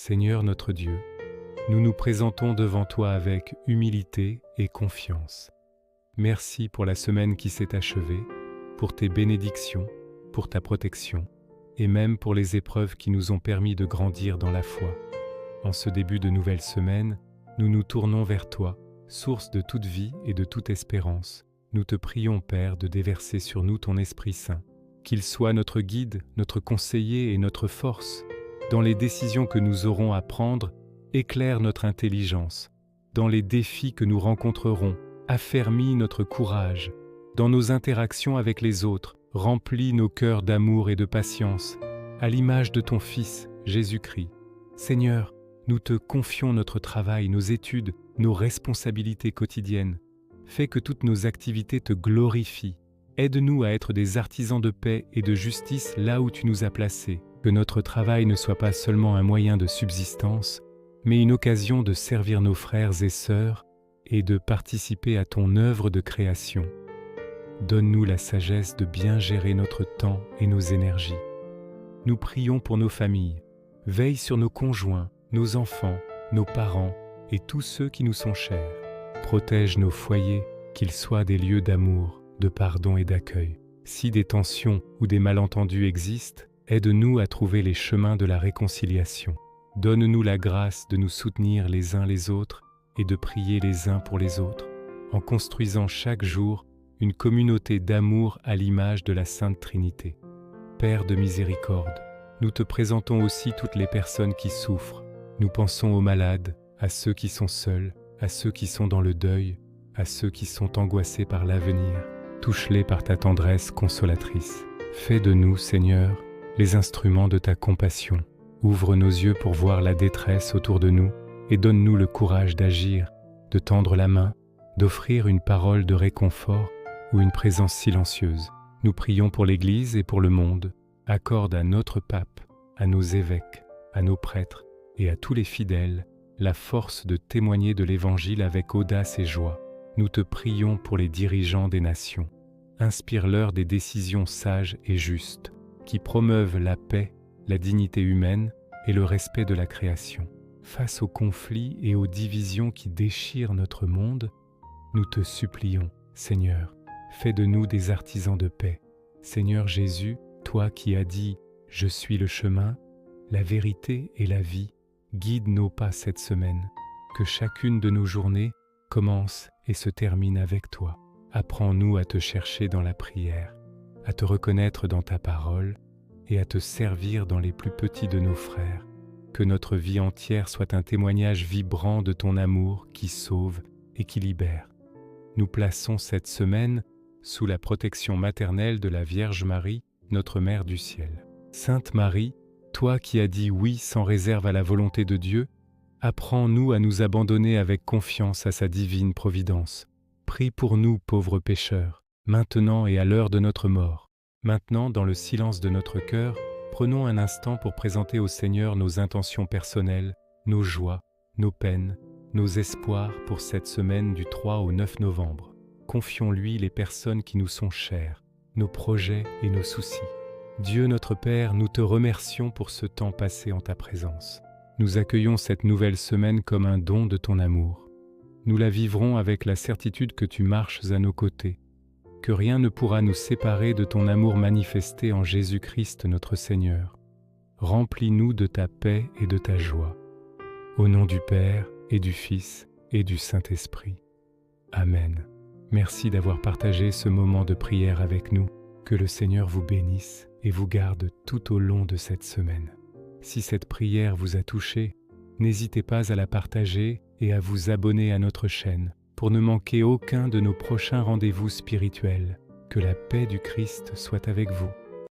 Seigneur notre Dieu, nous nous présentons devant toi avec humilité et confiance. Merci pour la semaine qui s'est achevée, pour tes bénédictions, pour ta protection, et même pour les épreuves qui nous ont permis de grandir dans la foi. En ce début de nouvelle semaine, nous nous tournons vers toi, source de toute vie et de toute espérance. Nous te prions, Père, de déverser sur nous ton Esprit Saint, qu'il soit notre guide, notre conseiller et notre force. Dans les décisions que nous aurons à prendre, éclaire notre intelligence. Dans les défis que nous rencontrerons, affermis notre courage. Dans nos interactions avec les autres, remplis nos cœurs d'amour et de patience, à l'image de ton Fils, Jésus-Christ. Seigneur, nous te confions notre travail, nos études, nos responsabilités quotidiennes. Fais que toutes nos activités te glorifient. Aide-nous à être des artisans de paix et de justice là où tu nous as placés. Que notre travail ne soit pas seulement un moyen de subsistance, mais une occasion de servir nos frères et sœurs et de participer à ton œuvre de création. Donne-nous la sagesse de bien gérer notre temps et nos énergies. Nous prions pour nos familles. Veille sur nos conjoints, nos enfants, nos parents et tous ceux qui nous sont chers. Protège nos foyers, qu'ils soient des lieux d'amour, de pardon et d'accueil. Si des tensions ou des malentendus existent, aide-nous à trouver les chemins de la réconciliation. Donne-nous la grâce de nous soutenir les uns les autres et de prier les uns pour les autres, en construisant chaque jour une communauté d'amour à l'image de la Sainte Trinité. Père de miséricorde, nous te présentons aussi toutes les personnes qui souffrent. Nous pensons aux malades, à ceux qui sont seuls, à ceux qui sont dans le deuil, à ceux qui sont angoissés par l'avenir. Touche-les par ta tendresse consolatrice. Fais de nous, Seigneur, les instruments de ta compassion. Ouvre nos yeux pour voir la détresse autour de nous et donne-nous le courage d'agir, de tendre la main, d'offrir une parole de réconfort ou une présence silencieuse. Nous prions pour l'Église et pour le monde. Accorde à notre pape, à nos évêques, à nos prêtres et à tous les fidèles la force de témoigner de l'Évangile avec audace et joie. Nous te prions pour les dirigeants des nations. Inspire-leur des décisions sages et justes, qui promeuvent la paix, la dignité humaine et le respect de la création. Face aux conflits et aux divisions qui déchirent notre monde, nous te supplions, Seigneur, fais de nous des artisans de paix. Seigneur Jésus, toi qui as dit « Je suis le chemin, la vérité et la vie », guide nos pas cette semaine, que chacune de nos journées commence et se termine avec toi. Apprends-nous à te chercher dans la prière, à te reconnaître dans ta parole et à te servir dans les plus petits de nos frères. Que notre vie entière soit un témoignage vibrant de ton amour qui sauve et qui libère. Nous plaçons cette semaine sous la protection maternelle de la Vierge Marie, notre Mère du ciel. Sainte Marie, toi qui as dit oui sans réserve à la volonté de Dieu, apprends-nous à nous abandonner avec confiance à sa divine providence. Prie pour nous, pauvres pécheurs, maintenant et à l'heure de notre mort. Maintenant, dans le silence de notre cœur, prenons un instant pour présenter au Seigneur nos intentions personnelles, nos joies, nos peines, nos espoirs pour cette semaine du 3 au 9 novembre. Confions-lui les personnes qui nous sont chères, nos projets et nos soucis. Dieu notre Père, nous te remercions pour ce temps passé en ta présence. Nous accueillons cette nouvelle semaine comme un don de ton amour. Nous la vivrons avec la certitude que tu marches à nos côtés, que rien ne pourra nous séparer de ton amour manifesté en Jésus-Christ notre Seigneur. Remplis-nous de ta paix et de ta joie. Au nom du Père et du Fils et du Saint-Esprit. Amen. Merci d'avoir partagé ce moment de prière avec nous. Que le Seigneur vous bénisse et vous garde tout au long de cette semaine. Si cette prière vous a touché, n'hésitez pas à la partager et à vous abonner à notre chaîne pour ne manquer aucun de nos prochains rendez-vous spirituels. Que la paix du Christ soit avec vous.